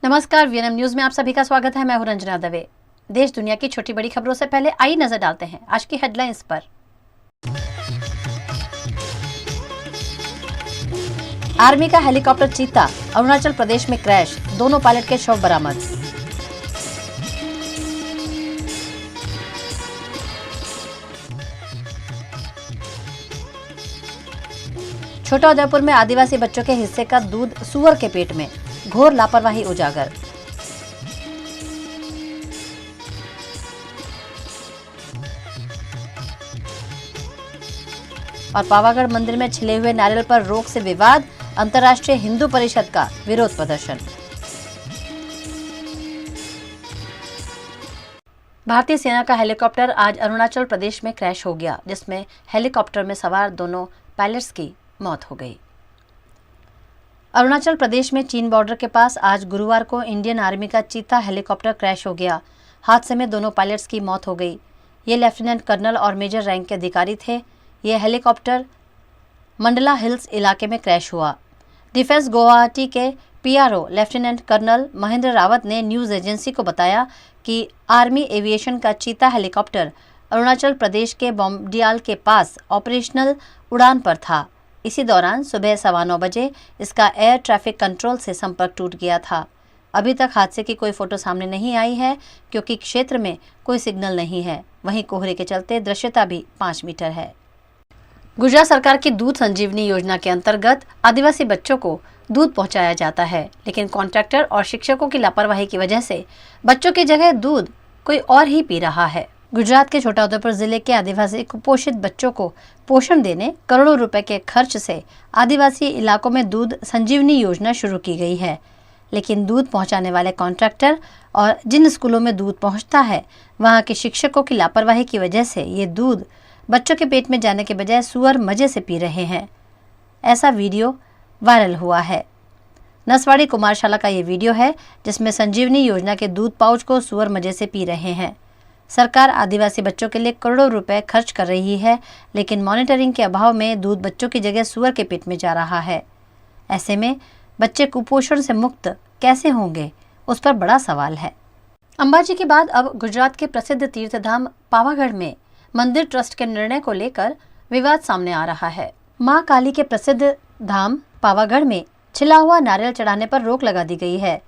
नमस्कार, VNM news में आप सभी का स्वागत है। मैं हूं रंजना दवे। देश दुनिया की छोटी बड़ी खबरों से पहले आइए नजर डालते हैं आज की हेडलाइंस पर। आर्मी का हेलीकॉप्टर चीता अरुणाचल प्रदेश में क्रैश, दोनों पायलट के शव बरामद। छोटा उदयपुर में आदिवासी बच्चों के हिस्से का दूध सुअर के पेट में, घोर लापरवाही उजागर। और पावागढ़ मंदिर में छिले हुए नारियल पर रोक से विवाद, अंतर्राष्ट्रीय हिंदू परिषद का विरोध प्रदर्शन। भारतीय सेना का हेलीकॉप्टर आज अरुणाचल प्रदेश में क्रैश हो गया, जिसमें हेलीकॉप्टर में सवार दोनों पायलट्स की मौत हो गई। अरुणाचल प्रदेश में चीन बॉर्डर के पास आज गुरुवार को इंडियन आर्मी का चीता हेलीकॉप्टर क्रैश हो गया। हादसे में दोनों पायलट्स की मौत हो गई। ये लेफ्टिनेंट कर्नल और मेजर रैंक के अधिकारी थे। ये हेलीकॉप्टर मंडला हिल्स इलाके में क्रैश हुआ। डिफेंस गुवाहाटी के PRO lieutenant colonel Mahendra Rawat ने न्यूज़ एजेंसी को बताया कि आर्मी एविएशन का चीता हेलीकॉप्टर अरुणाचल प्रदेश के बोमडियाल के पास ऑपरेशनल उड़ान पर था। इसी दौरान सुबह 9:15 बजे इसका एयर ट्रैफिक कंट्रोल से संपर्क टूट गया था। अभी तक हादसे की कोई फोटो सामने नहीं आई है, क्योंकि क्षेत्र में कोई सिग्नल नहीं है। वहीं कोहरे के चलते दृश्यता भी 5 मीटर है। गुजरात सरकार की दूध संजीवनी योजना के अंतर्गत आदिवासी बच्चों को दूध पहुंचाया जाता है, लेकिन कॉन्ट्रैक्टर और शिक्षकों की लापरवाही की वजह से बच्चों की जगह दूध कोई और ही पी रहा है। गुजरात के छोटा उदयपुर जिले के आदिवासी कुपोषित बच्चों को पोषण देने करोड़ों रुपए के खर्च से आदिवासी इलाकों में दूध संजीवनी योजना शुरू की गई है, लेकिन दूध पहुंचाने वाले कॉन्ट्रैक्टर और जिन स्कूलों में दूध पहुंचता है, वहां के शिक्षकों की लापरवाही की वजह से ये दूध बच्चों के पेट में जाने के बजाय सुअर मजे से पी रहे हैं। ऐसा वीडियो वायरल हुआ है। नसवाड़ी कुमारशाला का ये वीडियो है, जिसमें संजीवनी योजना के दूध पाउच को सुअर मजे से पी रहे हैं। सरकार आदिवासी बच्चों के लिए करोड़ों रुपए खर्च कर रही है, लेकिन मॉनिटरिंग के अभाव में दूध बच्चों की जगह सुअर के पेट में जा रहा है। ऐसे में बच्चे कुपोषण से मुक्त कैसे होंगे, उस पर बड़ा सवाल है। अंबाजी के बाद अब गुजरात के प्रसिद्ध तीर्थधाम पावागढ़ में मंदिर ट्रस्ट के निर्णय को लेकर विवाद सामने आ रहा है। मां काली के प्रसिद्ध धाम पावागढ़ में छिला हुआ नारियल चढ़ाने पर रोक लगा दी गई है,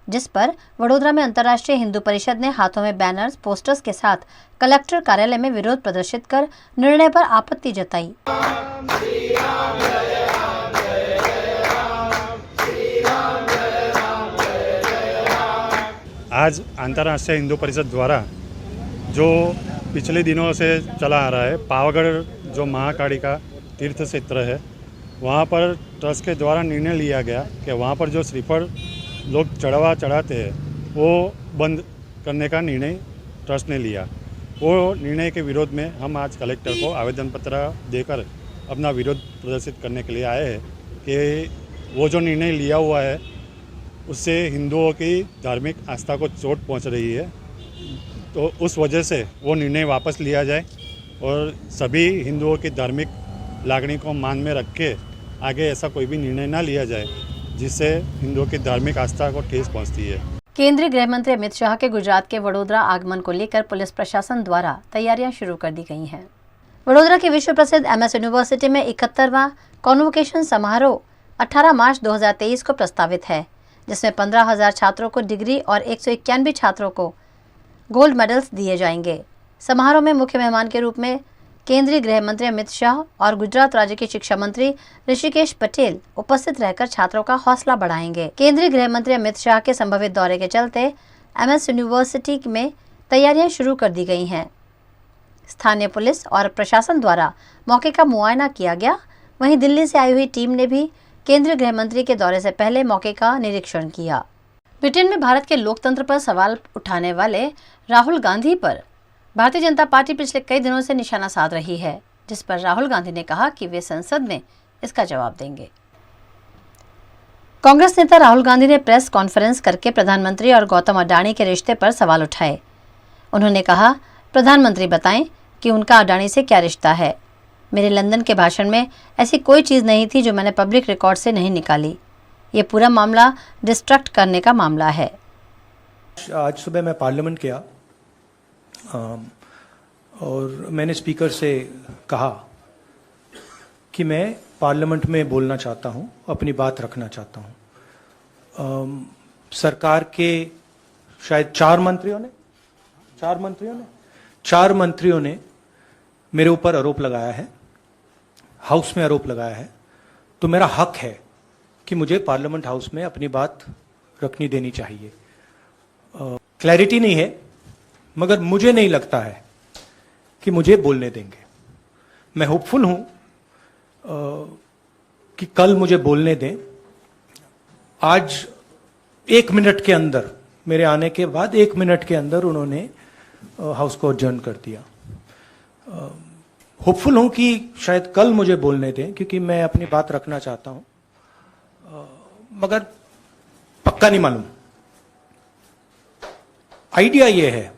जिस पर वडोदरा में अंतर्राष्ट्रीय हिंदू परिषद ने हाथों में बैनर्स, पोस्टर्स के साथ कलेक्टर कार्यालय में विरोध प्रदर्शित कर निर्णय पर आपत्ति जताई। आज अंतर्राष्ट्रीय हिंदू परिषद द्वारा जो पिछले दिनों से चला आ रहा है, पावागढ़ जो महाकाली का तीर्थ क्षेत्र है, वहाँ पर ट्रस्ट के द्वारा निर्णय लिया गया कि वहाँ पर जो श्रीफल लोग चढ़ाते हैं वो बंद करने का निर्णय ट्रस्ट ने लिया। वो निर्णय के विरोध में हम आज कलेक्टर को आवेदन पत्र देकर अपना विरोध प्रदर्शित करने के लिए आए हैं कि वो जो निर्णय लिया हुआ है उससे हिंदुओं की धार्मिक आस्था को चोट पहुंच रही है, तो उस वजह से वो निर्णय वापस लिया जाए और सभी हिंदुओं की धार्मिक लागणी को मान में रख के आगे ऐसा कोई भी निर्णय ना लिया जाए जिससे हिंदुओं की धार्मिक आस्था को ठेस पहुंचती है। केंद्रीय गृह मंत्री अमित शाह के गुजरात के वडोदरा आगमन को लेकर पुलिस प्रशासन द्वारा तैयारियां शुरू कर दी गई हैं। वडोदरा की विश्व प्रसिद्ध MS यूनिवर्सिटी में 71वां कॉन्वोकेशन समारोह 18 मार्च 2023 को प्रस्तावित है, जिसमें 15,000 छात्रों को डिग्री और 191 छात्रों को गोल्ड मेडल्स दिए जाएंगे। समारोह में मुख्य मेहमान के रूप में केंद्रीय गृह मंत्री अमित शाह और गुजरात राज्य के शिक्षा मंत्री ऋषिकेश पटेल उपस्थित रहकर छात्रों का हौसला बढ़ाएंगे। केंद्रीय गृह मंत्री अमित शाह के संभावित दौरे के चलते MS यूनिवर्सिटी में तैयारियां शुरू कर दी गई हैं। स्थानीय पुलिस और प्रशासन द्वारा मौके का मुआयना किया गया। वहीं दिल्ली से आई हुई टीम ने भी केंद्रीय गृह मंत्री के दौरे से पहले मौके का निरीक्षण किया। ब्रिटेन में भारत के लोकतंत्र पर सवाल उठाने वाले राहुल गांधी पर भारतीय जनता पार्टी पिछले कई दिनों से निशाना साध रही है, जिस पर राहुल गांधी ने कहा कि वे संसद में इसका जवाब देंगे। कांग्रेस नेता राहुल गांधी ने प्रेस कॉन्फ्रेंस करके प्रधानमंत्री और गौतम अडानी के रिश्ते पर सवाल उठाए। उन्होंने कहा, प्रधानमंत्री बताएं कि उनका अडानी से क्या रिश्ता है। मेरे लंदन के भाषण में ऐसी कोई चीज़ नहीं थी जो मैंने पब्लिक रिकॉर्ड से नहीं निकाली। ये पूरा मामला डिस्ट्रैक्ट करने का मामला है। आज सुबह मैं पार्लियामेंट गया और मैंने स्पीकर से कहा कि मैं पार्लियामेंट में बोलना चाहता हूं, अपनी बात रखना चाहता हूं। सरकार के शायद चार मंत्रियों ने मेरे ऊपर आरोप लगाया है, हाउस में आरोप लगाया है, तो मेरा हक है कि मुझे पार्लियामेंट हाउस में अपनी बात रखनी देनी चाहिए। क्लैरिटी नहीं है, मगर मुझे नहीं लगता है कि मुझे बोलने देंगे। मैं होपफुल हूं कि कल मुझे बोलने दें। आज 1 मिनट के अंदर, मेरे आने के बाद 1 मिनट के अंदर उन्होंने हाउस को अडजर्न कर दिया। होपफुल हूं कि शायद कल मुझे बोलने दें, क्योंकि मैं अपनी बात रखना चाहता हूं, मगर पक्का नहीं मालूम। आइडिया यह है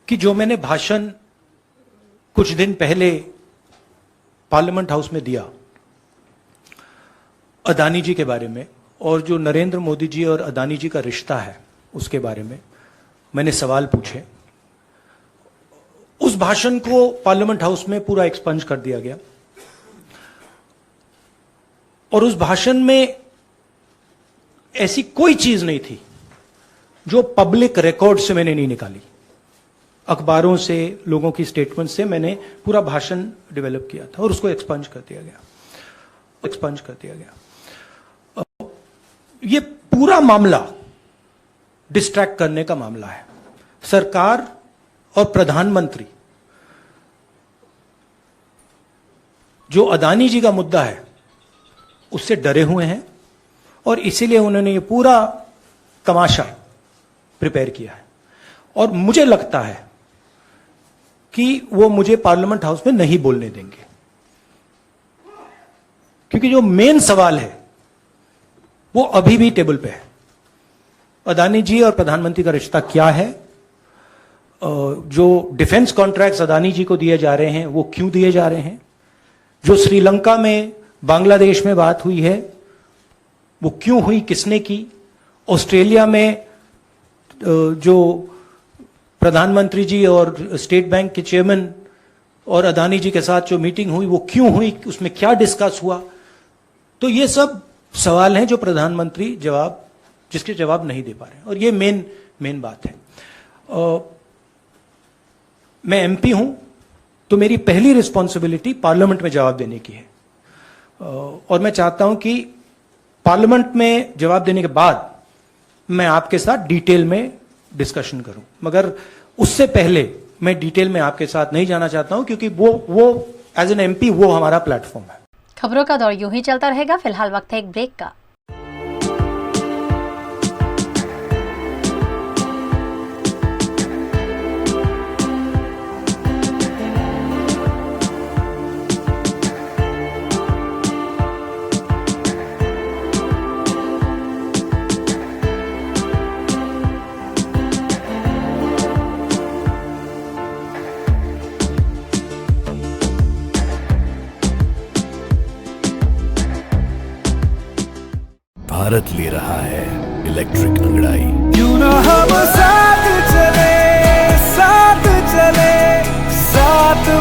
कि जो मैंने भाषण कुछ दिन पहले पार्लियामेंट हाउस में दिया अदानी जी के बारे में, और जो नरेंद्र मोदी जी और अदानी जी का रिश्ता है उसके बारे में मैंने सवाल पूछे, उस भाषण को पार्लियामेंट हाउस में पूरा एक्सपंज कर दिया गया। और उस भाषण में ऐसी कोई चीज नहीं थी जो पब्लिक रिकॉर्ड से मैंने नहीं निकाली। अखबारों से, लोगों की स्टेटमेंट से मैंने पूरा भाषण डेवलप किया था और उसको एक्सपंज कर दिया गया। ये पूरा मामला डिस्ट्रैक्ट करने का मामला है। सरकार और प्रधानमंत्री जो अदानी जी का मुद्दा है उससे डरे हुए हैं और इसीलिए उन्होंने ये पूरा तमाशा प्रिपेयर किया है। और मुझे लगता है कि वो मुझे पार्लियामेंट हाउस में नहीं बोलने देंगे, क्योंकि जो मेन सवाल है वो अभी भी टेबल पे है। अदानी जी और प्रधानमंत्री का रिश्ता क्या है? जो डिफेंस कॉन्ट्रैक्ट्स अदानी जी को दिए जा रहे हैं वो क्यों दिए जा रहे हैं? जो श्रीलंका में, बांग्लादेश में बात हुई है वो क्यों हुई, किसने की? ऑस्ट्रेलिया में जो प्रधानमंत्री जी और स्टेट बैंक के चेयरमैन और अदानी जी के साथ जो मीटिंग हुई वो क्यों हुई, उसमें क्या डिस्कस हुआ? तो ये सब सवाल हैं जो प्रधानमंत्री जिसके जवाब नहीं दे पा रहे हैं, और ये मेन बात है। मैं एमपी हूं तो मेरी पहली रिस्पॉन्सिबिलिटी पार्लियामेंट में जवाब देने की है, और मैं चाहता हूं कि पार्लियामेंट में जवाब देने के बाद मैं आपके साथ डिटेल में डिस्कशन करूं, मगर उससे पहले मैं डिटेल में आपके साथ नहीं जाना चाहता हूं, क्योंकि वो एज एन एमपी वो हमारा प्लेटफॉर्म है। खबरों का दौर यूं ही चलता रहेगा। फिलहाल वक्त है एक ब्रेक का। भारत ले रहा है इलेक्ट्रिक अंगड़ाई। क्यों ना हम साथ चले, साथ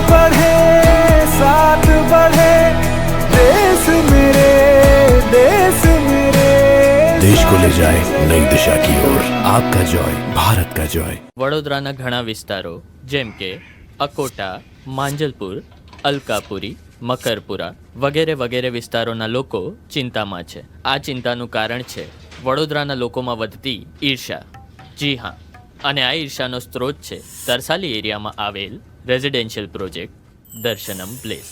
बढ़े, देश को ले जाए नई दिशा की ओर। आपका जॉय, भारत का जॉय। વડોદરાના ઘણા વિસ્તારો જેમ કે અકોટા, માંજલપુર, અલકાપુરી, મકરપુરા વગેરે વિસ્તારોના લોકો ચિંતામાં છે। આ ચિંતાનું કારણ છે વડોદરાના લોકોમાં વધતી ઈર્ષા। જી હા, અને આ ઈર્ષાનો સ્ત્રોત છે તરસાલી એરિયામાં આવેલ રેઝિડેન્શિયલ પ્રોજેક્ટ દર્શનમ પ્લેસ।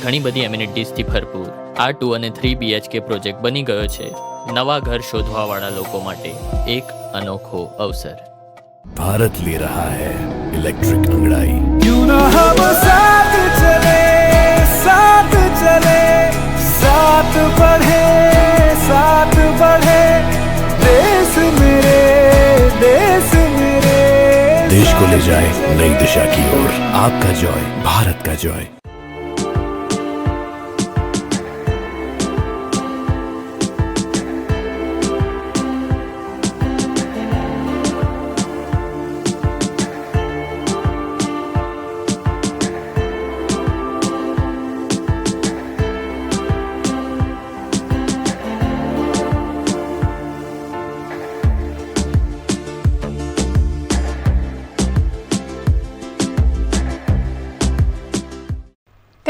ઘણી બધી એમિનિટીઝથી ભરપૂર આ 2 અને 3 BHK પ્રોજેક્ટ બની ગયો છે નવા ઘર શોધવાવાળા લોકો માટે એક અનોખો અવસર। भारत ले रहा है इलेक्ट्रिक अंगड़ाई। क्यों ना हम साथ चले, साथ बढ़े, देश को ले जाए नई दिशा की ओर। आपका जॉय, भारत का जॉय।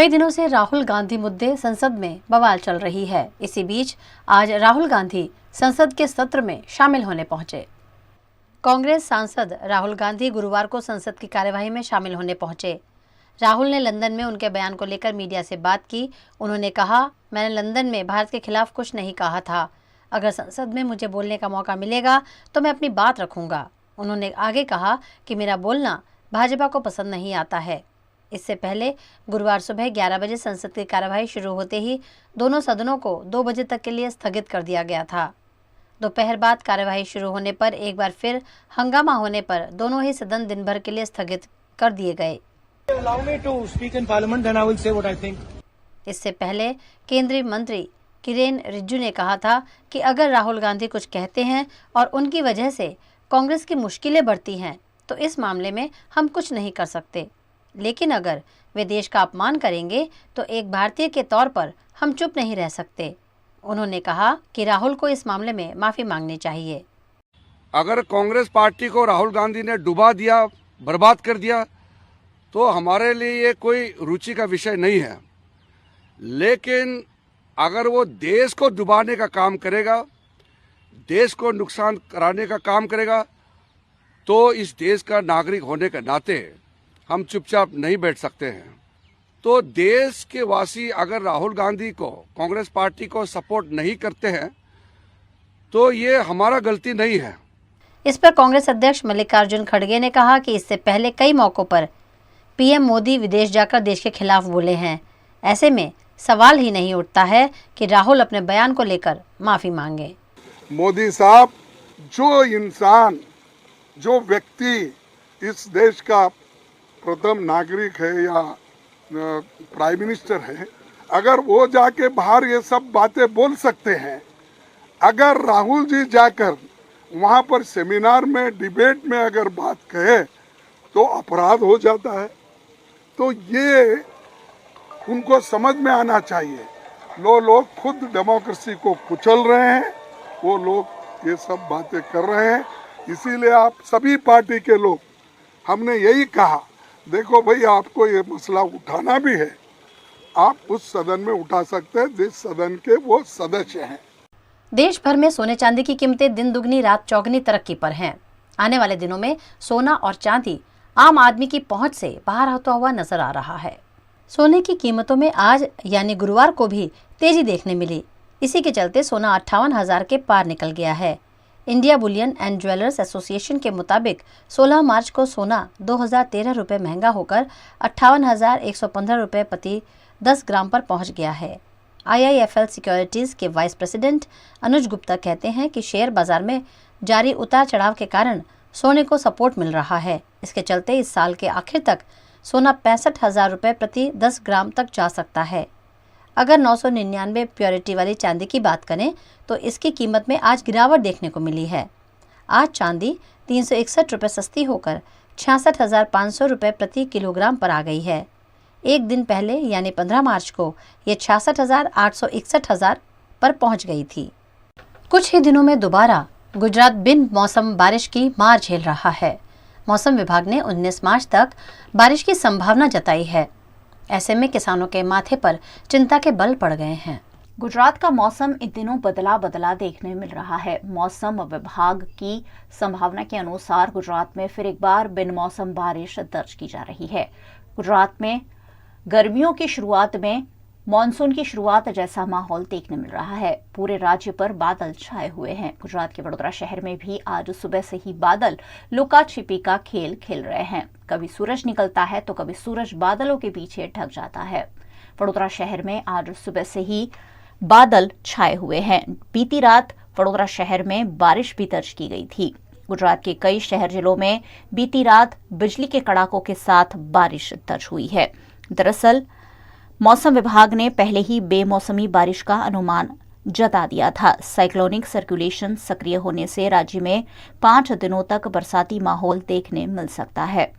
कई दिनों से राहुल गांधी मुद्दे संसद में बवाल चल रही है। इसी बीच आज राहुल गांधी संसद के सत्र में शामिल होने पहुंचे। कांग्रेस सांसद राहुल गांधी गुरुवार को संसद की कार्यवाही में शामिल होने पहुंचे। राहुल ने लंदन में उनके बयान को लेकर मीडिया से बात की। उन्होंने कहा, मैंने लंदन में भारत के खिलाफ कुछ नहीं कहा था। अगर संसद में मुझे बोलने का मौका मिलेगा तो मैं अपनी बात रखूंगा। उन्होंने आगे कहा कि मेरा बोलना भाजपा को पसंद नहीं आता है। इससे पहले गुरुवार सुबह 11 बजे संसद की कार्यवाही शुरू होते ही दोनों सदनों को 2 बजे तक के लिए स्थगित कर दिया गया था। दोपहर बाद कार्यवाही शुरू होने पर एक बार फिर हंगामा होने पर दोनों ही सदन दिन भर के लिए स्थगित कर दिए गए। इससे पहले केंद्रीय मंत्री किरेन रिजिजू ने कहा था कि अगर राहुल गांधी कुछ कहते हैं और उनकी वजह से कांग्रेस की मुश्किलें बढ़ती हैं तो इस मामले में हम कुछ नहीं कर सकते, लेकिन अगर वे देश का अपमान करेंगे तो एक भारतीय के तौर पर हम चुप नहीं रह सकते। उन्होंने कहा कि राहुल को इस मामले में माफी मांगनी चाहिए। अगर कांग्रेस पार्टी को राहुल गांधी ने डुबा दिया, बर्बाद कर दिया, तो हमारे लिए ये कोई रुचि का विषय नहीं है। लेकिन अगर वो देश को डुबाने का काम करेगा, देश को नुकसान कराने का काम करेगा, तो इस देश का नागरिक होने के नाते हम चुपचाप नहीं बैठ सकते हैं। तो देश के वासी अगर राहुल गांधी को, कांग्रेस पार्टी को सपोर्ट नहीं करते हैं तो ये हमारा गलती नहीं है। इस पर कांग्रेस अध्यक्ष मल्लिकार्जुन खड़गे ने कहा कि इससे पहले कई मौकों पर पीएम मोदी विदेश जाकर देश के खिलाफ बोले हैं। ऐसे में सवाल ही नहीं उठता है कि राहुल अपने बयान को लेकर माफी मांगे। मोदी साहब, जो इंसान, जो व्यक्ति इस देश का प्रथम नागरिक है या प्राइम मिनिस्टर है, अगर वो जाके बाहर ये सब बातें बोल सकते हैं, अगर राहुल जी जाकर वहाँ पर सेमिनार में, डिबेट में अगर बात कहे तो अपराध हो जाता है। तो ये उनको समझ में आना चाहिए। लोग खुद डेमोक्रेसी को कुचल रहे हैं, वो लोग ये सब बातें कर रहे हैं। इसीलिए आप सभी पार्टी के लोग, हमने यही कहा, देखो भाई, आपको ये मसला उठाना भी है, आप उस सदन में उठा सकते हैं जिस सदन के वो सदस्य हैं। देश भर में सोने चांदी की कीमतें दिन दुगनी रात चौगनी तरक्की पर हैं। आने वाले दिनों में सोना और चांदी आम आदमी की पहुंच से बाहर होता हुआ नजर आ रहा है। सोने की कीमतों में आज यानी गुरुवार को भी तेजी देखने मिली। इसी के चलते सोना 58,000 के पार निकल गया है। India Boolean and jewellers association के मुताबिक 16 मार्च को सोना 2013 रुपये महंगा होकर 58,115 रुपये प्रति 10 ग्राम पर पहुंच गया है। IIFL सिक्योरिटीज के वाइस प्रेसिडेंट अनुज गुप्ता कहते हैं कि शेयर बाजार में जारी उतार चढ़ाव के कारण सोने को सपोर्ट मिल रहा है। इसके चलते इस साल के आखिर तक सोना 65,000 रुपये प्रति 10 ग्राम तक जा सकता है। अगर 999 प्योरिटी वाली चांदी की बात करें तो इसकी कीमत में आज गिरावट देखने को मिली है। आज चांदी 361 रुपये सस्ती होकर 66,500 रुपये प्रति किलोग्राम पर आ गई है। एक दिन पहले यानी 15 मार्च को ये 66,861 पर पहुंच गई थी। कुछ ही दिनों में दोबारा गुजरात बिन मौसम बारिश की मार झेल रहा है। मौसम विभाग ने 19 मार्च तक बारिश की संभावना जताई है। ऐसे में किसानों के माथे पर चिंता के बल पड़ गए हैं। गुजरात का मौसम इन दिनों बदला बदला देखने मिल रहा है। मौसम विभाग की संभावना के अनुसार गुजरात में फिर एक बार बिन मौसम बारिश दर्ज की जा रही है। गुजरात में गर्मियों की शुरुआत में मानसून की शुरुआत जैसा माहौल देखने मिल रहा है। पूरे राज्य पर बादल छाए हुए हैं। गुजरात के वडोदरा शहर में भी आज सुबह से ही बादल लुका छिपी का खेल खेल रहे हैं। कभी सूरज निकलता है तो कभी सूरज बादलों के पीछे ढक जाता है। वडोदरा शहर में आज सुबह से ही बादल छाए हुए हैं। बीती रात वडोदरा शहर में बारिश भी दर्ज की गई थी। गुजरात के कई शहर जिलों में बीती रात बिजली के कड़ाकों के साथ बारिश दर्ज हुई है। दरअसल मौसम विभाग ने पहले ही बेमौसमी बारिश का अनुमान जता दिया था। साइक्लोनिक सर्कुलेशन सक्रिय होने से राज्य में 5 दिनों तक बरसाती माहौल देखने मिल सकता है।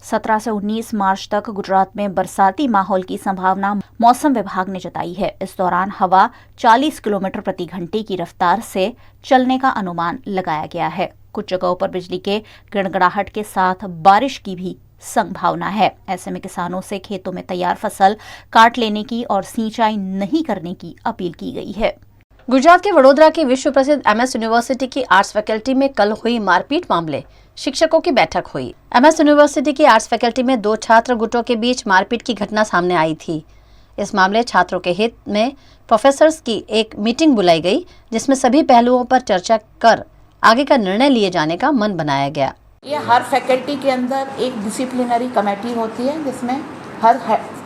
17 से 19 मार्च तक गुजरात में बरसाती माहौल की संभावना मौसम विभाग ने जताई है। इस दौरान हवा 40 किलोमीटर प्रति घंटे की रफ्तार से चलने का अनुमान लगाया गया है। कुछ जगहों पर बिजली के गड़गड़ाहट के साथ बारिश की भी संभावना है। ऐसे में किसानों से खेतों में तैयार फसल काट लेने की और सिंचाई नहीं करने की अपील की गई है। गुजरात के वडोदरा की विश्व प्रसिद्ध MS यूनिवर्सिटी की आर्ट्स फैकल्टी में कल हुई मारपीट मामले शिक्षकों की बैठक हुई। MS यूनिवर्सिटी की आर्ट्स फैकल्टी में 2 छात्र गुटों के बीच मारपीट की घटना सामने आई थी। इस मामले छात्रों के हित में प्रोफेसर्स की एक मीटिंग बुलाई गई, जिसमें सभी पहलुओं पर चर्चा कर आगे का निर्णय लिए जाने का मन बनाया गया। ये हर फैकल्टी के अंदर एक डिसिप्लिनरी कमेटी होती है, जिसमें हर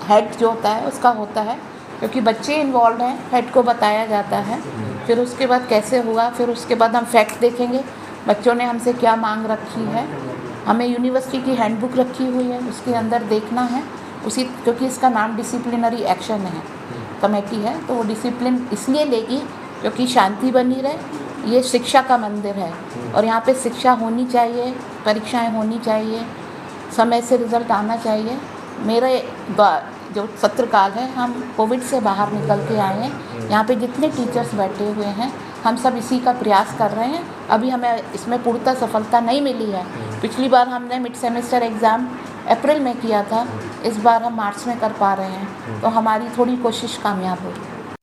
हेड जो होता है उसका होता है, क्योंकि बच्चे इन्वॉल्व हैं। हेड को बताया जाता है, फिर उसके बाद कैसे हुआ, फिर उसके बाद हम फैक्ट देखेंगे, बच्चों ने हमसे क्या मांग रखी है। हमें यूनिवर्सिटी की हैंडबुक रखी हुई है, उसके अंदर देखना है उसी, क्योंकि इसका नाम डिसिप्लिनरी एक्शन है, कमेटी है, तो वो डिसिप्लिन इसलिए लेगी क्योंकि शांति बनी रहे। ये शिक्षा का मंदिर है और यहाँ पे शिक्षा होनी चाहिए, परीक्षाएं होनी चाहिए, समय से रिजल्ट आना चाहिए। मेरे जो सत्रकाल है, हम कोविड से बाहर निकल के आए हैं। यहाँ पे जितने टीचर्स बैठे हुए हैं, हम सब इसी का प्रयास कर रहे हैं। अभी हमें इसमें पूर्णतः सफलता नहीं मिली है। पिछली बार हमने मिड सेमेस्टर एग्ज़ाम अप्रैल में किया था, इस बार हम मार्च में कर पा रहे हैं, तो हमारी थोड़ी कोशिश कामयाब हुई।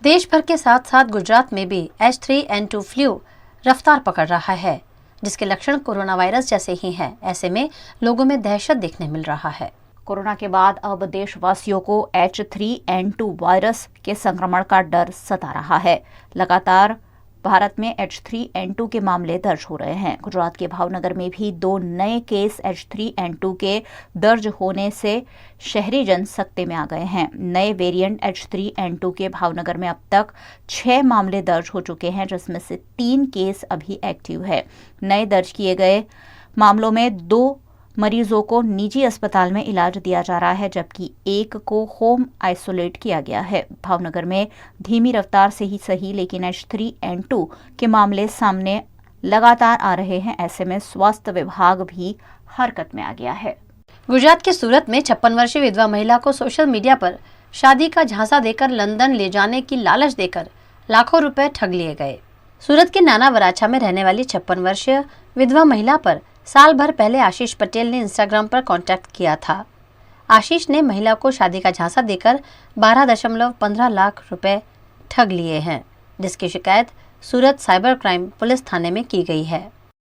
देश भर के साथ साथ गुजरात में भी H3N2 फ्लू रफ्तार पकड़ रहा है, जिसके लक्षण कोरोना वायरस जैसे ही हैं। ऐसे में लोगों में दहशत देखने मिल रहा है। कोरोना के बाद अब देशवासियों को H3N2 वायरस के संक्रमण का डर सता रहा है। लगातार भारत में H3N2 के मामले दर्ज हो रहे हैं। गुजरात के भावनगर में भी 2 नए केस H3N2 के दर्ज होने से शहरी जन सकते में आ गए हैं। नए वेरिएंट H3N2 के भावनगर में अब तक 6 मामले दर्ज हो चुके हैं, जिसमें से 3 केस अभी एक्टिव है। नए दर्ज किए गए मामलों में 2 मरीजों को निजी अस्पताल में इलाज दिया जा रहा है, जबकि 1 को होम आइसोलेट किया गया है। भावनगर में धीमी रफ्तार से ही सही, लेकिन H3N2 के मामले सामने लगातार आ रहे हैं। ऐसे में स्वास्थ्य विभाग भी हरकत में आ गया है। गुजरात के सूरत में 56 वर्षीय विधवा महिला को सोशल मीडिया पर शादी का झांसा देकर लंदन ले जाने की लालच देकर लाखों रुपए ठग लिए गए। सूरत के नाना वराछा में रहने वाली 56 वर्षीय विधवा महिला पर साल भर पहले आशीष पटेल ने इंस्टाग्राम पर कांटेक्ट किया था। आशीष ने महिला को शादी का झांसा देकर 12.15 लाख रुपए ठग लिए हैं, जिसकी शिकायत सूरत साइबर क्राइम पुलिस थाने में की गई है।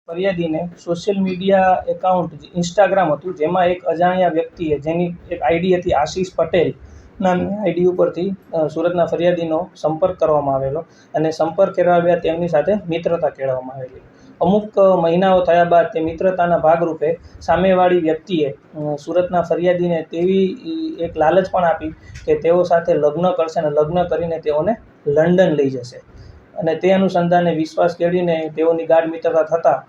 फरियादीने सोशल मीडिया एकाउंट इंस्टाग्राम હતું, જેમાં એક અજાણ્યા વ્યક્તિએ જેની એક આઈડી હતી આશીષ પટેલ નામની આઈડી ઉપરથી સુરતના ફરિયાદીનો સંપર્ક કરવામાં આવેલો અને સંપર્ક કર્યા બાદ તેમની સાથે મિત્રતા કેળવવામાં આવેલી। અમુક મહિનાઓ થયા બાદ તે મિત્રતાના ભાગરૂપે સામેવાળી વ્યક્તિએ સુરતના ફરિયાદીને તેવી એક લાલચ પણ આપી કે તેઓ સાથે લગ્ન કરશે અને લગ્ન કરીને તેઓને લંડન લઈ જશે અને તે અનુસંધાને વિશ્વાસ કેળવીને તેઓની ગાઢ મિત્રતા થતાં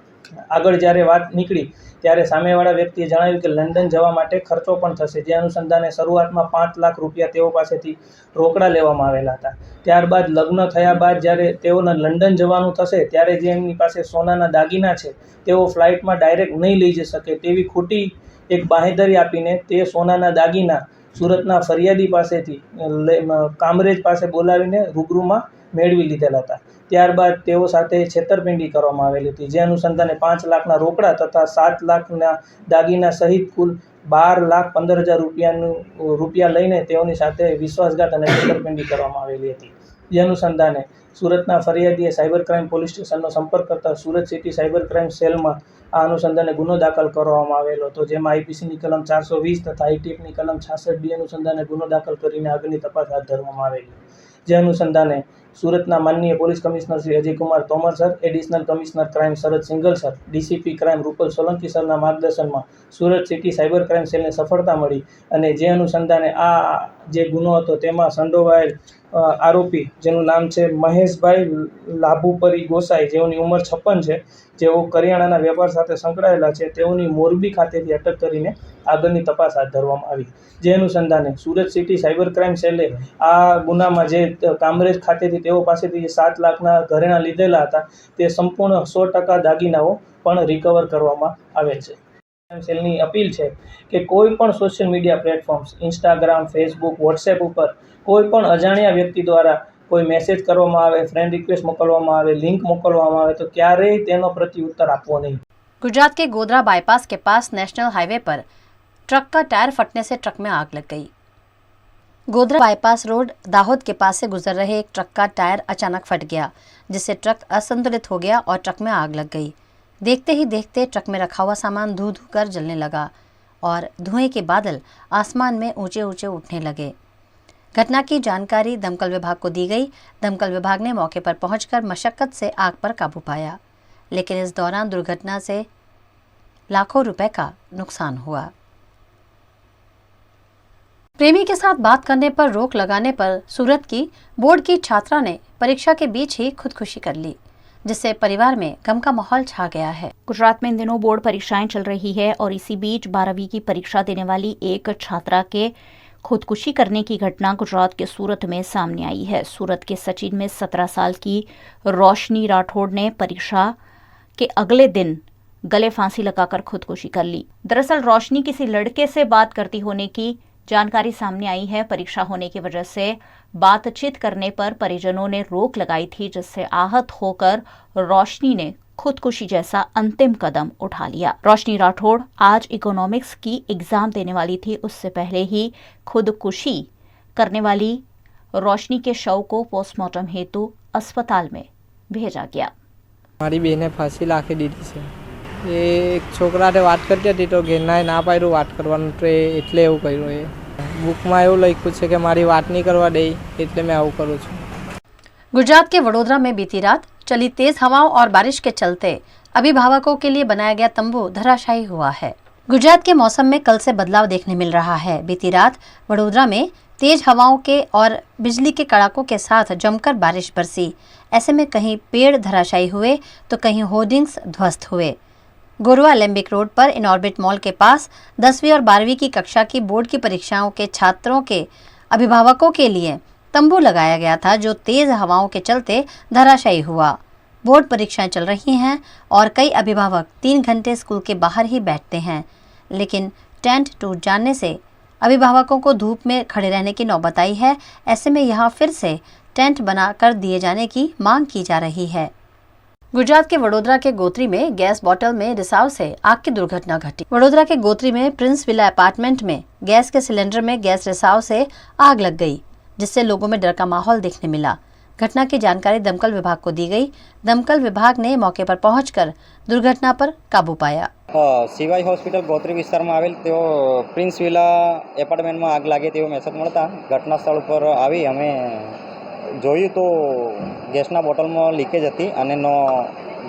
આગળ જ્યારે વાત નીકળી ત્યારે સામેવાળા વ્યક્તિએ જણાવ્યું કે લંડન જવા માટે ખર્ચો પણ થશે, જે અનુસંધાને શરૂઆતમાં 5 લાખ રૂપિયા તેઓ પાસેથી રોકડા લેવામાં આવેલા હતા। ત્યારબાદ લગ્ન થયા બાદ જ્યારે તેઓને લંડન જવાનું થશે ત્યારે જે એમની પાસે સોનાના દાગીના છે તેઓ ફ્લાઇટમાં ડાયરેક્ટ નહીં લઈ જઈ શકે તેવી ખોટી એક બાહેધરી આપીને તે સોનાના દાગીના સુરતના ફરિયાદી પાસેથી કામરેજ પાસે બોલાવીને રૂબરૂમાં મેળવી લીધેલા હતા। ત્યારબાદ તેઓ સાથે છેતરપિંડી કરવામાં આવેલી હતી, જે અનુસંધાને 5 લાખના રોકડા તથા 7 લાખના દાગીના સહિત કુલ 12,15,000 રૂપિયા લઈને તેઓની સાથે વિશ્વાસઘાત અને છેતરપિંડી કરવામાં આવેલી હતી। જે અનુસંધાને સુરતના ફરિયાદીએ સાયબર ક્રાઇમ પોલીસ સ્ટેશનનો સંપર્ક કરતા સુરત સિટી સાયબર ક્રાઇમ સેલમાં આ અનુસંધાને ગુનો દાખલ કરવામાં આવેલો હતો, જેમાં IPCની કલમ 420 તથા ITFની કલમ 66B અનુસંધાને ગુનો દાખલ કરીને આગળની તપાસ હાથ ધરવામાં આવેલી। જે અનુસંધાને સુરતના માનનીય police commissioner Shri Ajaykumar Tomar sir, additional commissioner crime Sharad Singhal sir, DCP crime Rupal Solanki સરના માર્ગદર્શનમાં સુરત સિટી સાયબર ક્રાઇમ સેલને સફળતા મળી અને જે અનુસંધાને આ જે ગુનો હતો તેમાં સંડોવાયેલ આરોપી જેનું નામ છે મહેશભાઈ લાભુપરી ગોસાઈ, જેઓની ઉંમર 56 છે, જેઓ કરિયાણાના વેપાર સાથે સંકળાયેલા છે, તેઓની મોરબી ખાતેથી અટક કરીને આગળની તપાસ હાથ ધરવામાં આવી। જે અનુસંધાને સુરત સિટી સાયબર ક્રાઇમ સેલે આ ગુનામાં જે કામરેજ ખાતેથી તેઓ પાસેથી જે 7 લાખના ઘરેણાં લીધેલા હતા તે સંપૂર્ણ 100% દાગીનાઓ પણ રિકવર કરવામાં આવેલ છે। સેલની અપીલ છે કે કોઈ પણ social media platforms Instagram, Facebook, WhatsApp ઉપર કોઈ પણ અજાણ્યા વ્યક્તિ દ્વારા કોઈ મેસેજ કરવામાં આવે, ફ્રેન્ડ રિક્વેસ્ટ મોકલવામાં આવે, લિંક મોકલવામાં આવે તો ક્યારેય તેનો પ્રત્યુત્તર આપવો નહીં। गुजरात के गोधरा बाईपास के पास नेशनल हाईवे पर ट्रक का टायर फटने से ट्रक में आग लग गई। गोधरा बाईपास रोड दाहोद के पास से गुजर रहे एक ट्रक का टायर अचानक फट गया, जिससे ट्रक असंतुलित हो गया और ट्रक में आग लग गई। देखते ही देखते ट्रक में रखा हुआ सामान धू धू कर जलने लगा और धुएं के बादल आसमान में ऊंचे ऊंचे उठने लगे। घटना की जानकारी दमकल विभाग को दी गई। दमकल विभाग ने मौके पर पहुंचकर मशक्कत से आग पर काबू पाया, लेकिन इस दौरान दुर्घटना से लाखों रुपए का नुकसान हुआ। प्रेमी के साथ बात करने पर रोक लगाने पर सूरत की बोर्ड की छात्रा ने परीक्षा के बीच ही खुदकुशी कर ली, जिससे परिवार में गम का माहौल छा गया है। गुजरात में इन दिनों बोर्ड परीक्षाएं चल रही है और इसी बीच 12वीं की परीक्षा देने वाली एक छात्रा के खुदकुशी करने की घटना गुजरात के सूरत में सामने आई है। सूरत के सचिन में 17 साल की रोशनी राठौड़ ने परीक्षा के अगले दिन गले फांसी लगाकर खुदकुशी कर ली। दरअसल रोशनी किसी लड़के से बात करती होने की जानकारी सामने आई है। परीक्षा होने की वजह से बातचीत करने पर परिजनों ने रोक लगाई थी, जिससे आहत होकर रोशनी ने खुदकुशी जैसा अंतिम कदम उठा लिया। रोशनी राठौड़ आज इकोनॉमिक्स की एग्जाम देने वाली थी। उससे पहले ही खुदकुशी करने वाली रोशनी के शव को पोस्टमार्टम हेतु अस्पताल में भेजा गया। મારી બેને ફાંસી લાખી દીધી છે। એ એક છોકરાને વાત કરતી હતી તો ઘેરનાએ ના પાડ્યું વાત કરવાનું, તો એટલે એવું કર્યું। એ બુકમાં એવું લખ્યું છે કે મારી વાત નહીં કરવા દે, એટલે મેં આવું કરું છું। गुजरात के वडोदरा में बीती रात चली तेज हवाओं और बारिश के चलते अभिभावकों के लिए बनाया गया तंबू धराशायी हुआ है। गुजरात के मौसम में कल से बदलाव देखने मिल रहा है। बीती रात वडोदरा में तेज हवाओं के और बिजली के कड़ाकों के साथ जमकर बारिश बरसी। ऐसे में कहीं पेड़ धराशायी हुए तो कहीं होर्डिंग्स ध्वस्त हुए। गोरुआ एलेम्बिक रोड पर इनऑर्बिट मॉल के पास 10वीं और 12वीं की कक्षा की बोर्ड की परीक्षाओं के छात्रों के अभिभावकों के लिए तंबू लगाया गया था, जो तेज हवाओं के चलते धराशायी हुआ। बोर्ड परीक्षाएं चल रही हैं और कई अभिभावक 3 घंटे स्कूल के बाहर ही बैठते हैं, लेकिन टेंट टूट जाने से अभिभावकों को धूप में खड़े रहने की नौबत आई है। ऐसे में यहाँ फिर से टेंट बना कर दिए जाने की मांग की जा रही है। गुजरात के वडोदरा के गोत्री में गैस बोतल में रिसाव से आग की दुर्घटना घटी। वडोदरा के गोत्री में प्रिंस विला अपार्टमेंट में गैस के सिलेंडर में गैस रिसाव से आग लग गई, जिससे लोगों में डर का माहौल देखने मिला। घटना की जानकारी दमकल विभाग को दी गई। दमकल विभाग ने मौके पर पहुंचकर दुर्घटना पर काबू पाया। सीवाई हॉस्पिटल गोत्री विस्तार में आवेल तेओ प्रिंस विला एपार्टमेंट में आग लागे तेवो मेसेज मळता घटना स्थल पर आवी अमे जोयुं तो गैसना बोटल में लीकेज हती अने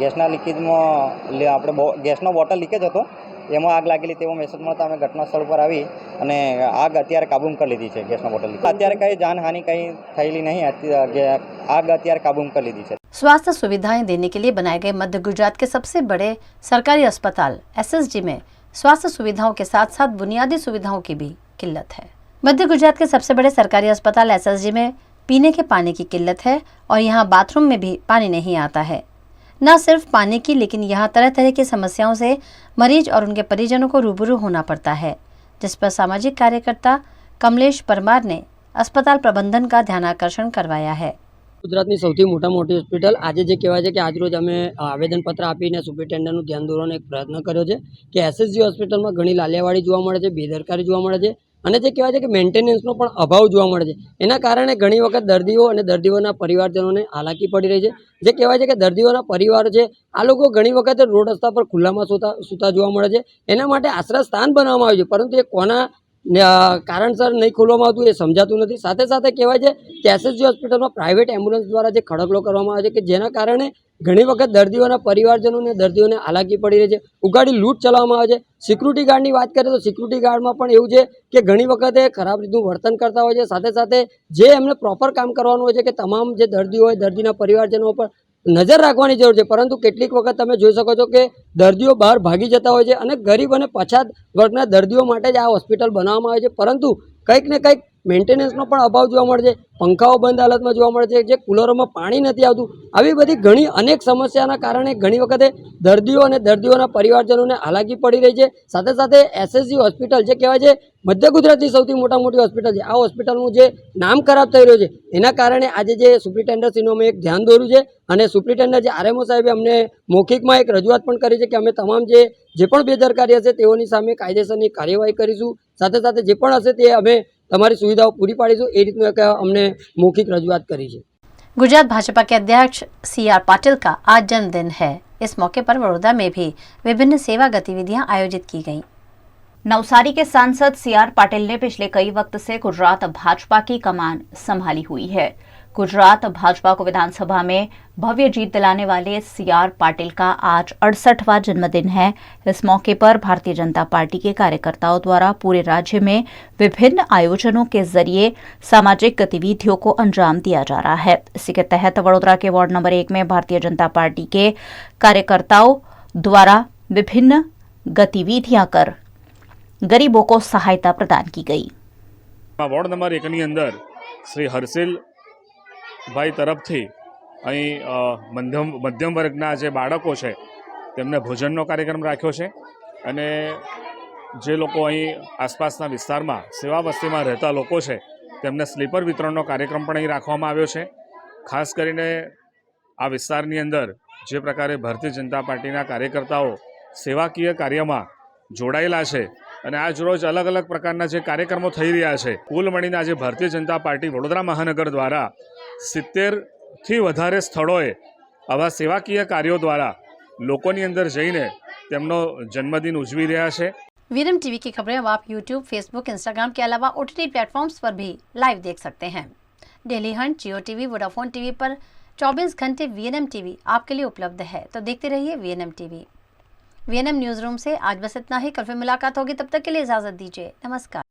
गैसना लीकेज में आपणे गैसनो बोटल लीकेज हतो, एमां आग लागेली तेवो मेसेज मळता अमे घटना स्थल पर आवी अने आग अत्यारे काबूमां कर लीधी छे। गैसना बोटल अत्यारे कई जानहानि कई थयेली नहीं, आग अत्यारे काबूमां कर लीधी छे। स्वास्थ्य सुविधाएं देने के लिए बनाए गए मध्य गुजरात के सबसे बड़े सरकारी अस्पताल एसएसजी में स्वास्थ्य सुविधाओं के साथ साथ बुनियादी सुविधाओं की भी किल्लत है। मध्य गुजरात के सबसे बड़े सरकारी अस्पताल एसएसजी में पीने के पानी की किल्लत है और यहाँ बाथरूम में भी पानी नहीं आता है। न सिर्फ पानी की, लेकिन यहाँ तरह तरह की समस्याओं से मरीज और उनके परिजनों को रूबरू होना पड़ता है, जिस पर सामाजिक कार्यकर्ता कमलेश परमार ने अस्पताल प्रबंधन का ध्यानाकर्षण करवाया है। गुजरातनी सौथी मोटी होस्पिटल आज जे कहेवाय छे के आज अमे आवेदनपत्र आपीने सुपरिटेन्डन्टनुं ध्यान दોરવાનો एक प्रयत्न कर्यो छे के एसएसजी होस्पिટલમાં घणी लालियावाड़ी जोवा मळे छे, बेदरकारी जोवा मळे छे અને જે કહેવાય છે કે મેન્ટેનન્સનો પણ અભાવ જોવા મળે છે। એના કારણે ઘણી વખત દર્દીઓ અને દર્દીઓના પરિવારજનોને હાલાકી પડી રહી છે। જે કહેવાય છે કે દર્દીઓના પરિવાર છે આ લોકો ઘણી વખત રોડ રસ્તા પર ખુલ્લામાં સૂતા જોવા મળે છે। એના માટે આશ્રય સ્થાન બનાવવામાં આવ્યું છે, પરંતુ એ કોના કારણસર નહીં ખોલવામાં આવતું એ સમજાતું નથી। સાથે સાથે કહેવાય છે કે એસએસજી હોસ્પિટલમાં પ્રાઇવેટ એમ્બ્યુલન્સ દ્વારા જે ખડકલો કરવામાં આવે છે કે જેના કારણે ઘણી વખત દર્દીઓના પરિવારજનોને દર્દીઓને હાલાકી પડી રહી છે, ઉગાડી લૂંટ ચલાવવામાં આવે છે। સિક્યુરિટી ગાર્ડની વાત કરીએ તો સિક્યુરિટી ગાર્ડમાં પણ એવું છે કે ઘણી વખતે ખરાબ રીતનું વર્તન કરતા હોય છે। સાથે સાથે જે એમને પ્રોપર કામ કરવાનું હોય છે કે તમામ જે દર્દીઓ હોય દર્દીના પરિવારજનો પર નજર રાખવાની જરૂર છે, પરંતુ કેટલીક વખત તમે જોઈ શકો છો કે દર્દીઓ બહાર ભાગી જતા હોય છે અને ગરીબ અને પછાત વર્ગના દર્દીઓ માટે જ આ હોસ્પિટલ બનાવવામાં આવે છે, પરંતુ કંઈક ને કંઈક મેન્ટેનન્સનો પણ અભાવ જોવા મળે છે, પંખાઓ બંધ હાલતમાં જોવા મળે છે, જે કુલરોમાં પાણી નથી આવતું, આવી બધી ઘણી અનેક સમસ્યાના કારણે ઘણી વખતે દર્દીઓ અને દર્દીઓના પરિવારજનોને હાલાકી પડી રહી છે. સાથે સાથે એસએસજી હોસ્પિટલ જે કહેવાય છે મધ્ય ગુજરાતની સૌથી મોટી હોસ્પિટલ છે, આ હોસ્પિટલનું જે નામ ખરાબ થઈ રહ્યું છે એના કારણે આજે જે સુપ્રિન્ટેન્ડન્ટશ્રીનું અમે એક ધ્યાન દોર્યું છે અને સુપ્રિન્ટેન્ડન્ટ જે આરએમઓ સાહેબે અમને મૌખિકમાં એક રજૂઆત પણ કરી છે કે અમે તમામ જે પણ બેદરકારી હશે તેઓની સામે કાયદેસરની કાર્યવાહી કરીશું. સાથે સાથે જે પણ હશે તે અમે તમારી सुविधाओं पूरी पाड़ीશું, એ રીતનું એક અમને मौखिक रजूआत करी है। गुजरात भाजपा के अध्यक्ष CR पाटिल का आज जन्मदिन है। इस मौके पर बड़ौदा में भी विभिन्न सेवा गतिविधियां आयोजित की गईं। नवसारी के सांसद CR पाटिल ने पिछले कई वक्त से गुजरात भाजपा की कमान संभाली हुई है। गुजरात भाजपा को विधानसभा में भव्य जीत दिलाने वाले CR पाटिल का आज 68वां जन्मदिन है। इस मौके पर भारतीय जनता पार्टी के कार्यकर्ताओं द्वारा पूरे राज्य में विभिन्न आयोजनों के जरिए सामाजिक गतिविधियों को अंजाम दिया जा रहा है। इसी के तहत वडोदरा के वार्ड नंबर 1 में भारतीय जनता पार्टी के कार्यकर्ताओं द्वारा विभिन्न गतिविधियां कर गरीबों को सहायता प्रदान की गई। वार्ड नंबर 1 ની અંદર શ્રી હર્ષિલ ભાઈ તરફથી અહીં મધ્યમ વર્ગના જે બાળકો છે તેમને ભોજનનો કાર્યક્રમ રાખ્યો છે અને જે લોકો અહીં આસપાસના વિસ્તારમાં સેવા વસ્તીમાં રહેતા લોકો છે તેમને સ્લીપર વિતરણનો કાર્યક્રમ પણ અહીં રાખવામાં આવ્યો છે। ખાસ કરીને આ વિસ્તારની અંદર જે પ્રકારે ભારતીય જનતા પાર્ટીના કાર્યકર્તાઓ સેવાકીય કાર્યમાં જોડાયેલા છે અને આજ રોજ અલગ અલગ પ્રકારના જે કાર્યક્રમો થઈ રહ્યા છે, કુલ મળીને આજે ભારતીય જનતા પાર્ટી વડોદરા મહાનગર દ્વારા 70થી વધારે સ્થળોએ આવા સેવાકીય કાર્યો દ્વારા લોકોની અંદર જઈને તેમનો જન્મદિન ઉજવી રહ્યા છે। वीएनएम टीवी की खबरें अब आप यूट्यूब, फेसबुक, इंस्टाग्राम के अलावा OTT प्लेटफॉर्म्स पर भी लाइव देख सकते हैं। डेली हंट, जियो टीवी, वोडाफोन टीवी पर 24 घंटे वीएनएम टीवी आपके लिए उपलब्ध है, तो देखते रहिए VNM TV. VNM news room से आज बस इतना ही। कल फिर मुलाकात होगी, तब तक के लिए इजाजत दीजिए। नमस्कार।